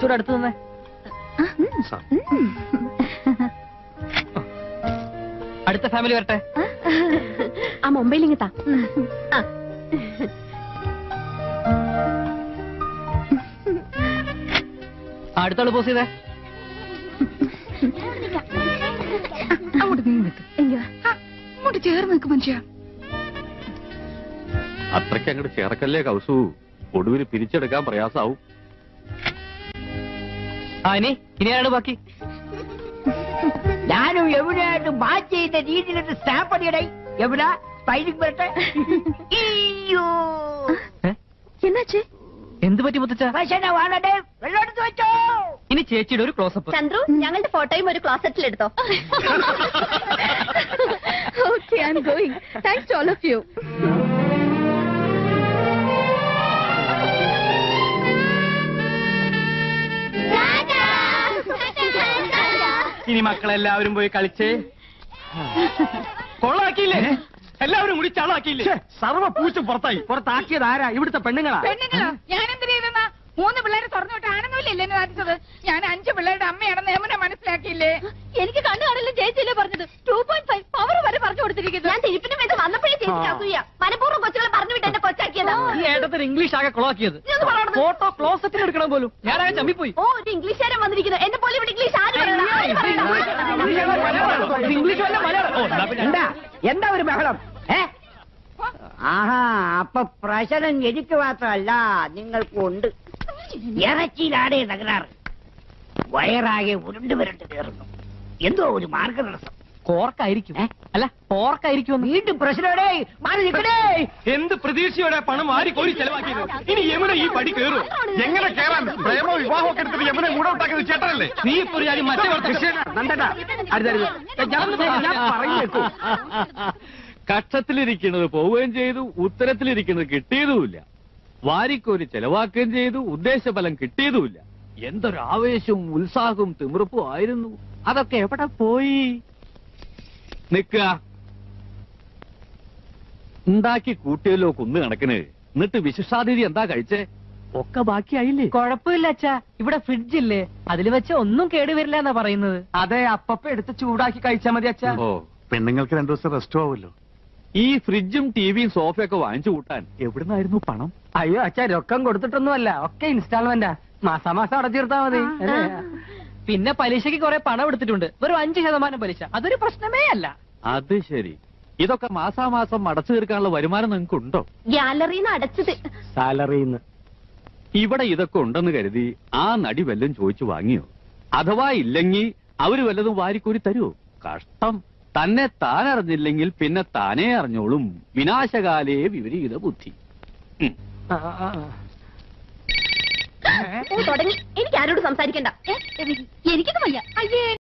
കുറച്ചുകൂടെ അടുത്ത് തന്നെ. അടുത്ത ഫാമിലി വരട്ടെ. ആ മുംബൈയിൽ ഇങ്ങത്താ. അടുത്താള് പോസ് ചെയ്തേ. അങ്ങോട്ട് ചേർന്ന് നിൽക്കും മനുഷ്യ. അത്രയ്ക്ക് അങ്ങോട്ട് ചേർക്കല്ലേ കൗസു, ഒടുവിന് പിരിച്ചെടുക്കാൻ പ്രയാസാവും. ഇനി ആരാണ് ബാക്കി? ഞാനും എവിടെയായിട്ട് മാച്ച് ചെയ്ത രീതിയിലിട്ട് സ്റ്റാമ്പ് അടിയടേ. എവിടാ സ്പൈലിംഗ് വരട്ടെ. എന്നാച്ചേ? എന്ത് പറ്റി മുത്തച്ഛ? വെള്ളം എടുത്ത് വെച്ചോ. ഇനി ചേച്ചിയുടെ ഒരു ക്ലോസപ്പ്. ചന്ദ്രു, ഞങ്ങളുടെ ഫോട്ടോയും ഒരു ക്ലോസറ്റിൽ എടുത്തോ. Okay, I am going. Thanks to all of you. ഇനി മക്കളെല്ലാവരും പോയി കളിച്ചേ. കൊള്ളാക്കിയില്ലേ? എല്ലാവരും കൂടി ചളാക്കിയില്ലേ? സർവ്വ പൂച്ച പുറത്തായി. പുറത്താക്കിയത് ആരാ? ഇവിടുത്തെ പെണ്ണുങ്ങളാ. പെണ്ണുങ്ങളോ? ഞാൻ എന്തിനു ചെയ്തെന്നാ? 3 പിള്ളേരെ തുറന്നുവിട്ട് ആണെന്നില്ലേ എന്നെ ബാധിച്ചത്? ഞാൻ 5 പിള്ളേരുടെ അമ്മയാണെന്ന് യമുന മനസ്സിലാക്കിയില്ലേ? എനിക്ക് കണ്ണു കാണില്ല ചേച്ചിയല്ലേ പറഞ്ഞത്. 2.5 പവർ വരെ പറഞ്ഞു കൊടുത്തിരിക്കുന്നു. ഞാൻ തിരുപ്പിന് വേണ്ടി വന്നപ്പോഴേ ചേച്ചി അസൂയ. മനഃപൂർവ്വം കൊച്ചുകളെ പറഞ്ഞു വിട്ട് എന്നെ കൊച്ചാക്കിയതാ. ഈ ഏട്ടത്തിന് ഇംഗ്ലീഷ് ആകെ കൊളാക്കിയത്. ഫോട്ടോ ക്ലോസറ്റിൽ എടുക്കണം പോലും. ഞാനാകെ ചമ്മിപ്പോയി. ഓ, ഒരു ഇംഗ്ലീഷുകാരൻ വന്നിരിക്കുന്നു. എന്നെ പോലെ ഇവിടെ ഇംഗ്ലീഷ് ആര് എന്താ എന്താ ഒരു ബഹളം? ആഹാ, അപ്പൊ പ്രശ്നം എനിക്ക് മാത്രമല്ല നിങ്ങൾക്കും ഉണ്ട്. ഇറച്ചിയിലാടേ തകരാറ്. വയറാകെ ഉരുണ്ട് വരണ്ട് കയറുന്നു. എന്തോ ഒരു മാർഗതടസ്സം. കോർക്കായിരിക്കും. അല്ല, പോർക്കായിരിക്കും. വീണ്ടും പ്രശ്നമേ. മാറി നിൽക്കണേ. എന്ത് പ്രതീക്ഷയോടെ പണം വാരി കോരി ചെലവാക്കിയത്. ഇനി യമുന ഈ പടി കയറും. എങ്ങനെ കേറാൻ? പ്രേമോ വിവാഹമൊക്കെ എടുത്തിട്ട് യമുനെ മൂടൗട്ടാക്കിയത് ചേട്ടനല്ലേ? നീ ഇപ്പൊ ഒരു കാര്യം മറ്റേ കക്ഷത്തിലിരിക്കുന്നത് പോവുകയും ചെയ്തു, ഉത്തരത്തിലിരിക്കുന്നത് കിട്ടിയതുമില്ല. വാരിക്കോരി ചെലവാക്കുകയും ചെയ്തു, ഉദ്ദേശഫലം കിട്ടിയതുമില്ല. എന്തൊരു ആവേശവും ഉത്സാഹവും തിമിർപ്പും ആയിരുന്നു. അതൊക്കെ എവിടെ പോയി? നിക്കുക. ഉണ്ടാക്കി കൂട്ടിയല്ലോ കുന്നു കണക്കിന്. എന്നിട്ട് വിശിഷ്ടാതിഥി എന്താ കഴിച്ചേ? ഒക്കെ ബാക്കിയായില്ലേ? കുഴപ്പമില്ല അച്ഛാ, ഇവിടെ ഫ്രിഡ്ജ് ഇല്ലേ, അതിൽ വെച്ച ഒന്നും കേടുവരില്ല എന്നാ പറയുന്നത്. അതെ, അപ്പപ്പ എടുത്ത് ചൂടാക്കി കഴിച്ചാ മതി അച്ഛാ. ഓ, പെണ്ണുങ്ങൾക്ക് 2 ദിവസം റെസ്റ്റ് ആവുമല്ലോ. ഈ ഫ്രിഡ്ജും ടിവിയും സോഫയൊക്കെ വാങ്ങിച്ചു കൂട്ടാൻ എവിടുന്നായിരുന്നു പണം? അയ്യോ അച്ഛാ, രൊക്കം കൊടുത്തിട്ടൊന്നുമല്ല, ഒക്കെ ഇൻസ്റ്റാൾമെന്റാ. മാസാമാസം അടച്ചിരുത്താ മതി. പിന്നെ പലിശക്ക് കുറെ പണം എടുത്തിട്ടുണ്ട്. വെറും 5% പലിശ. അതൊരു പ്രശ്നമേ അല്ല. അത് ശരി. ഇതൊക്കെ മാസാമാസം അടച്ചു തീർക്കാനുള്ള വരുമാനം നിങ്ങൾക്ക് ഉണ്ടോ? ഗ്യാലറിന്ന് അടച്ചത്. സാലറിന്ന്. ഇവിടെ ഇതൊക്കെ ഉണ്ടെന്ന് കരുതി ആ നടി വല്ലതും ചോദിച്ചു വാങ്ങിയോ? അഥവാ ഇല്ലെങ്കിൽ അവര് വല്ലതും വാരിക്കൂരി തരുമോ? കഷ്ടം. തന്നെ താൻ അറിഞ്ഞില്ലെങ്കിൽ പിന്നെ താനേ അറിഞ്ഞോളും. വിനാശകാലേ വിപരീത ബുദ്ധി. തുടങ്ങി. എനിക്ക് ആരോട് സംസാരിക്കണ്ട. എനിക്കൊന്നും വയ്യ. അയ്യേ.